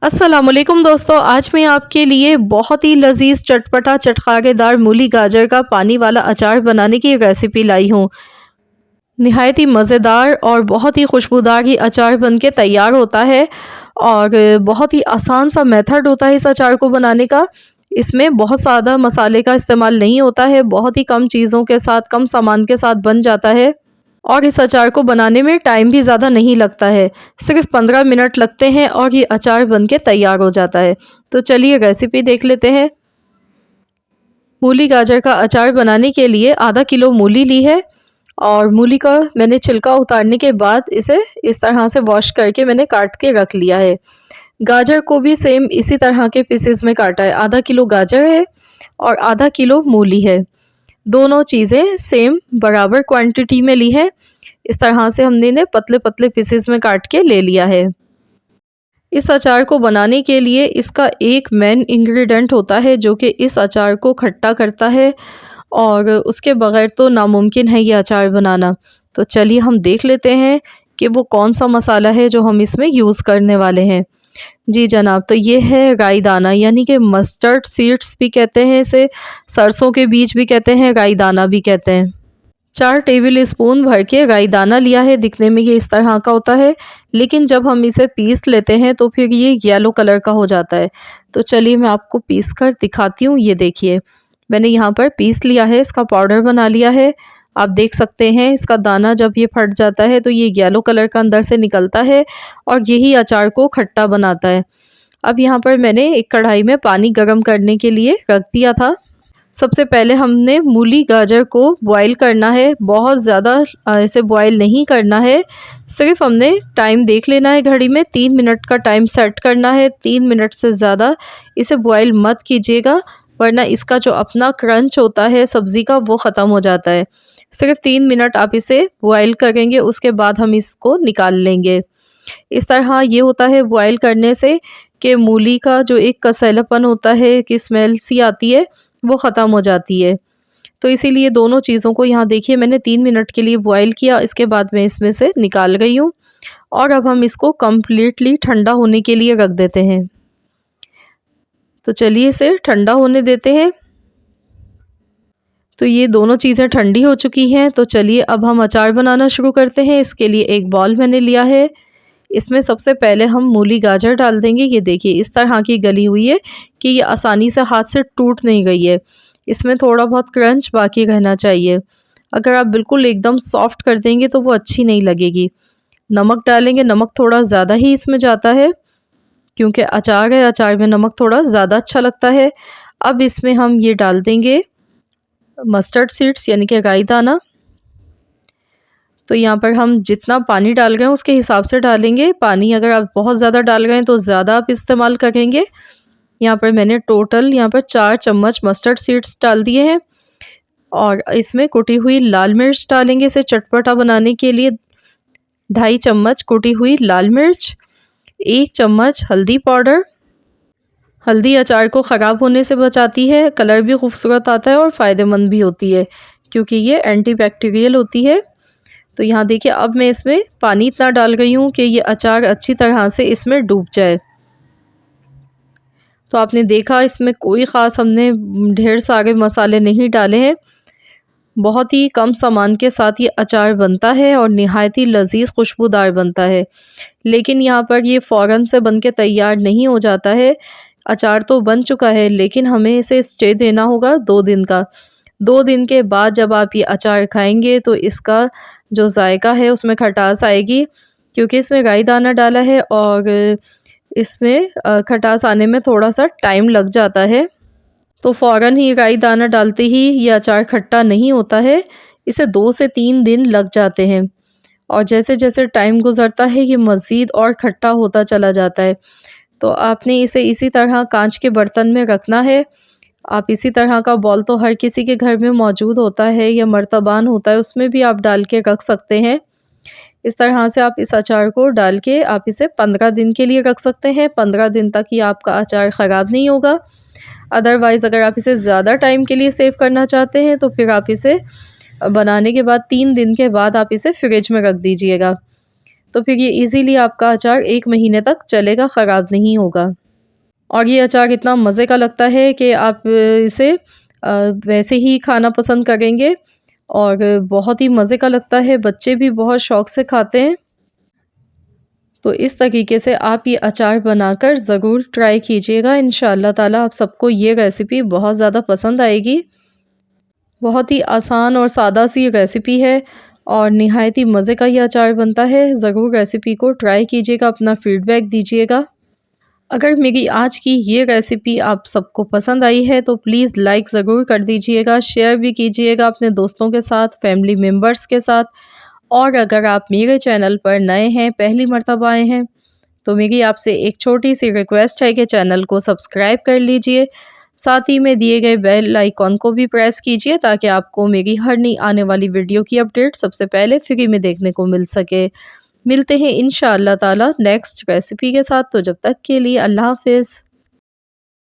अस्सलामुअलैकुम दोस्तों, आज मैं आपके लिए बहुत ही लजीज चटपटा चटखारेदार मूली गाजर का पानी वाला अचार बनाने की रेसिपी लाई हूँ। निहायत ही मज़ेदार और बहुत ही खुशबूदार ये अचार बनके तैयार होता है और बहुत ही आसान सा मेथड होता है इस अचार को बनाने का। इसमें बहुत ज़्यादा मसाले का इस्तेमाल नहीं होता है, बहुत ही कम चीज़ों के साथ, कम सामान के साथ बन जाता है और इस अचार को बनाने में टाइम भी ज़्यादा नहीं लगता है। सिर्फ 15 मिनट लगते हैं और ये अचार बनके तैयार हो जाता है। तो चलिए रेसिपी देख लेते हैं। मूली गाजर का अचार बनाने के लिए आधा किलो मूली ली है और मूली का मैंने छिलका उतारने के बाद इसे इस तरह से वॉश करके मैंने काट के रख लिया है। गाजर को भी सेम इसी तरह के पीसेस में काटा है। आधा किलो गाजर है और आधा किलो मूली है। दोनों चीज़ें सेम बराबर क्वांटिटी में ली है। इस तरह से हमने इन्हें पतले पतले पीसेस में काट के ले लिया है। इस अचार को बनाने के लिए इसका एक मेन इंग्रेडिएंट होता है जो कि इस अचार को खट्टा करता है और उसके बगैर तो नामुमकिन है ये अचार बनाना। तो चलिए हम देख लेते हैं कि वो कौन सा मसाला है जो हम इसमें यूज़ करने वाले हैं। जी जनाब, तो ये है राई दाना, यानी कि मस्टर्ड सीड्स भी कहते हैं इसे, सरसों के बीज भी कहते हैं, राई दाना भी कहते हैं। 4 टेबल स्पून भर के राई दाना लिया है। दिखने में ये इस तरह का होता है, लेकिन जब हम इसे पीस लेते हैं तो फिर ये येलो कलर का हो जाता है। तो चलिए मैं आपको पीस कर दिखाती हूँ। ये देखिए, मैंने यहाँ पर पीस लिया है, इसका पाउडर बना लिया है। आप देख सकते हैं इसका दाना जब ये फट जाता है तो ये येलो कलर का अंदर से निकलता है और यही अचार को खट्टा बनाता है। अब यहाँ पर मैंने एक कढ़ाई में पानी गर्म करने के लिए रख दिया था। सबसे पहले हमने मूली गाजर को बॉईल करना है। बहुत ज़्यादा इसे बॉईल नहीं करना है, सिर्फ हमने टाइम देख लेना है घड़ी में। 3 मिनट का टाइम सेट करना है। 3 मिनट से ज़्यादा इसे बॉईल मत कीजिएगा, वरना इसका जो अपना क्रंच होता है सब्ज़ी का वो ख़त्म हो जाता है। सिर्फ 3 मिनट आप इसे बॉईल करेंगे, उसके बाद हम इसको निकाल लेंगे। इस तरह ये होता है बॉईल करने से कि मूली का जो एक कसैलापन होता है, कि स्मेल सी आती है, वो ख़त्म हो जाती है। तो इसीलिए दोनों चीज़ों को यहाँ देखिए मैंने 3 मिनट के लिए बॉईल किया, इसके बाद मैं इसमें से निकाल गई हूँ और अब हम इसको कम्प्लीटली ठंडा होने के लिए रख देते हैं। तो चलिए इसे ठंडा होने देते हैं। तो ये दोनों चीज़ें ठंडी हो चुकी हैं। तो चलिए अब हम अचार बनाना शुरू करते हैं। इसके लिए एक बॉल मैंने लिया है। इसमें सबसे पहले हम मूली गाजर डाल देंगे। ये देखिए इस तरह की गली हुई है कि ये आसानी से हाथ से टूट नहीं गई है। इसमें थोड़ा बहुत क्रंच बाकी रहना चाहिए। अगर आप बिल्कुल एकदम सॉफ्ट कर देंगे तो वो अच्छी नहीं लगेगी। नमक डालेंगे, नमक थोड़ा ज़्यादा ही इसमें जाता है क्योंकि अचार है, अचार में नमक थोड़ा ज़्यादा अच्छा लगता है। अब इसमें हम ये डाल देंगे मस्टर्ड सीड्स, यानी कि राई दाना। तो यहाँ पर हम जितना पानी डाल गए हैं उसके हिसाब से डालेंगे। पानी अगर आप बहुत ज़्यादा डाल गए हैं तो ज़्यादा आप इस्तेमाल करेंगे। यहाँ पर मैंने टोटल 4 चम्मच मस्टर्ड सीड्स डाल दिए हैं और इसमें कुटी हुई लाल मिर्च डालेंगे इसे चटपटा बनाने के लिए। 2.5 चम्मच कुटी हुई लाल मिर्च, 1 चम्मच हल्दी पाउडर। हल्दी अचार को ख़राब होने से बचाती है, कलर भी खूबसूरत आता है और फ़ायदेमंद भी होती है क्योंकि ये एंटीबैक्टीरियल होती है। तो यहाँ देखिए अब मैं इसमें पानी इतना डाल गई हूँ कि ये अचार अच्छी तरह से इसमें डूब जाए। तो आपने देखा इसमें कोई ख़ास हमने ढेर सारे मसाले नहीं डाले हैं। बहुत ही कम सामान के साथ ये अचार बनता है और निहायत ही लजीज खुशबूदार बनता है। लेकिन यहाँ पर ये फ़ौरन से बन के तैयार नहीं हो जाता है। अचार तो बन चुका है लेकिन हमें इसे स्टे देना होगा 2 दिन का। 2 दिन के बाद जब आप ये अचार खाएंगे तो इसका जो जायका है उसमें खटास आएगी, क्योंकि इसमें राई दाना डाला है और इसमें खटास आने में थोड़ा सा टाइम लग जाता है। तो फ़ौरन ही राई दाना डालते ही ये अचार खट्टा नहीं होता है, इसे 2 से 3 दिन लग जाते हैं और जैसे जैसे टाइम गुज़रता है ये मज़ीद और खट्टा होता चला जाता है। तो आपने इसे इसी तरह कांच के बर्तन में रखना है। आप इसी तरह का बॉल तो हर किसी के घर में मौजूद होता है या मर्तबान होता है, उसमें भी आप डाल के रख सकते हैं। इस तरह से आप इस अचार को डाल के आप इसे 15 दिन के लिए रख सकते हैं। 15 दिन तक ही आपका अचार ख़राब नहीं होगा। अदरवाइज़ अगर आप इसे ज़्यादा टाइम के लिए सेव करना चाहते हैं तो फिर आप इसे बनाने के बाद 3 दिन के बाद आप इसे फ्रिज में रख दीजिएगा। तो फिर ये इजीली आपका अचार 1 महीने तक चलेगा, ख़राब नहीं होगा। और ये अचार इतना मज़े का लगता है कि आप इसे वैसे ही खाना पसंद करेंगे और बहुत ही मज़े का लगता है, बच्चे भी बहुत शौक़ से खाते हैं। तो इस तरीके से आप ये अचार बनाकर ज़रूर ट्राई कीजिएगा। इंशाअल्लाह ताला आप सबको ये रेसिपी बहुत ज़्यादा पसंद आएगी। बहुत ही आसान और सादा सी रेसिपी है और निहायत ही मज़े का ये अचार बनता है। ज़रूर रेसिपी को ट्राई कीजिएगा, अपना फ़ीडबैक दीजिएगा। अगर मेरी आज की ये रेसिपी आप सबको पसंद आई है तो प्लीज़ लाइक ज़रूर कर दीजिएगा, शेयर भी कीजिएगा अपने दोस्तों के साथ, फैमिली मेम्बर्स के साथ। और अगर आप मेरे चैनल पर नए हैं, पहली मर्तबा आए हैं, तो मेरी आपसे एक छोटी सी रिक्वेस्ट है कि चैनल को सब्सक्राइब कर लीजिए। साथ ही में दिए गए बेल आइकॉन को भी प्रेस कीजिए ताकि आपको मेरी हर नई आने वाली वीडियो की अपडेट सबसे पहले फ्री में देखने को मिल सके। मिलते हैं इंशाअल्लाह ताला नेक्स्ट रेसिपी के साथ, तो जब तक के लिए अल्लाह हाफ़िज़।